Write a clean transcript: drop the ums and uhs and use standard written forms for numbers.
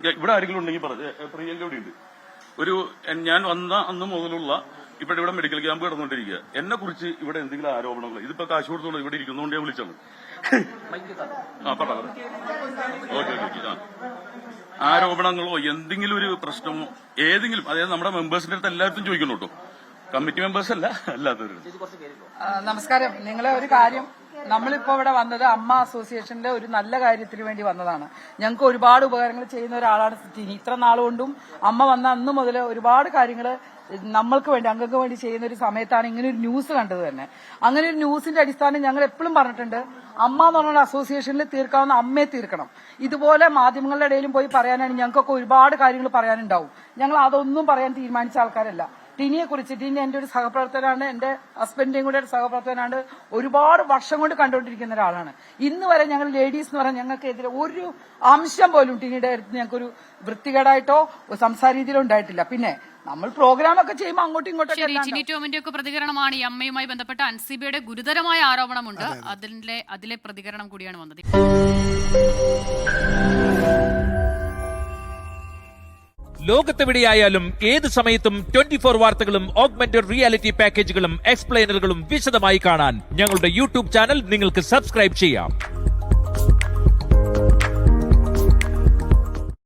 ഇവിടെ ആരെങ്കിലും ഉണ്ടെങ്കിൽ പ്രിയങ്ക ഇവിടെ ഉണ്ട്. ഒരു ഞാൻ വന്ന അന്ന് മുതലുള്ള ഇവിടെ മെഡിക്കൽ ക്യാമ്പ് കിടന്നുകൊണ്ടിരിക്കുക. എന്നെ കുറിച്ച് ഇവിടെ എന്തെങ്കിലും ആരോപണങ്ങൾ ഇതിപ്പോ കാശ് കൊടുത്തോണ്ട് ഇവിടെ ഇരിക്കുന്നതുകൊണ്ട് ഞാൻ വിളിച്ചാണ്. ഓക്കെ. ആരോപണങ്ങളോ എന്തെങ്കിലും ഒരു പ്രശ്നമോ ഏതെങ്കിലും, അതായത് നമ്മുടെ മെമ്പേഴ്സിന്റെ അടുത്ത് എല്ലാവരും ചോദിക്കണം കേട്ടോ, കമ്മിറ്റി മെമ്പേഴ്സ് അല്ല, അല്ലാത്തവർ. നമസ്കാരം. നിങ്ങളെ ഒരു കാര്യം, നമ്മളിപ്പോ ഇവിടെ വന്നത് അമ്മ അസോസിയേഷന്റെ ഒരു നല്ല കാര്യത്തിന് വേണ്ടി വന്നതാണ്. ഞങ്ങൾക്ക് ഒരുപാട് ഉപകാരങ്ങൾ ചെയ്യുന്ന ഒരാളാണ് ടിനി. ഇത്ര നാളുകൊണ്ടും അമ്മ വന്ന അന്ന് മുതൽ ഒരുപാട് കാര്യങ്ങൾ നമ്മൾക്ക് വേണ്ടി, അംഗങ്ങൾക്ക് വേണ്ടി ചെയ്യുന്ന ഒരു സമയത്താണ് ഇങ്ങനെ ഒരു ന്യൂസ് കണ്ടത് തന്നെ. അങ്ങനെ ഒരു ന്യൂസിന്റെ അടിസ്ഥാനം ഞങ്ങൾ എപ്പോഴും പറഞ്ഞിട്ടുണ്ട്, അമ്മ എന്ന് പറഞ്ഞ അസോസിയേഷനിൽ തീർക്കാവുന്ന അമ്മയെ തീർക്കണം. ഇതുപോലെ മാധ്യമങ്ങളുടെ ഇടയിലും പോയി പറയാനാണ് ഞങ്ങൾക്കൊക്കെ ഒരുപാട് കാര്യങ്ങൾ പറയാനുണ്ടാവും. ഞങ്ങൾ അതൊന്നും പറയാൻ തീരുമാനിച്ച ആൾക്കാരല്ല. ടിനിയെ കുറിച്ച്, ടിനി എന്റെ ഒരു സഹപ്രവർത്തനാണ്, എന്റെ ഹസ്ബൻഡിന്റെയും കൂടെ ഒരു സഹപ്രവർത്തനാണ്. ഒരുപാട് വർഷം കൊണ്ട് കണ്ടുകൊണ്ടിരിക്കുന്ന ഒരാളാണ്. ഇന്ന് വരെ ഞങ്ങൾ ലേഡീസ് എന്ന് പറഞ്ഞാൽ ഞങ്ങൾക്കെതിരെ ഒരു അംശം പോലും ടിനിയുടെ അടുത്ത് ഞങ്ങൾക്കൊരു വൃത്തികേടായിട്ടോ സംസാര രീതിയിലോ ഉണ്ടായിട്ടില്ല. പിന്നെ നമ്മൾ പ്രോഗ്രാമൊക്കെ ചെയ്യുമ്പോൾ അങ്ങോട്ടും ഇങ്ങോട്ടും. ടിനി ടോമിന്റെ ഒക്കെ പ്രതികരണമാണ് ഈ അമ്മയുമായി ബന്ധപ്പെട്ട അൻസിബയുടെ ഗുരുതരമായ ആരോപണമുണ്ട്, അതിലെ പ്രതികരണം കൂടിയാണ് വന്നത്. ലോകത്തെവിടെയായാലും ഏത് സമയത്തും 24 വാർത്തകളും ഓഗ്മെന്റഡ് റിയാലിറ്റി പാക്കേജുകളും എക്സ്പ്ലെയിനറുകളും വിശദമായി കാണാൻ ഞങ്ങളുടെ യൂട്യൂബ് ചാനൽ നിങ്ങൾക്ക് സബ്സ്ക്രൈബ് ചെയ്യാം.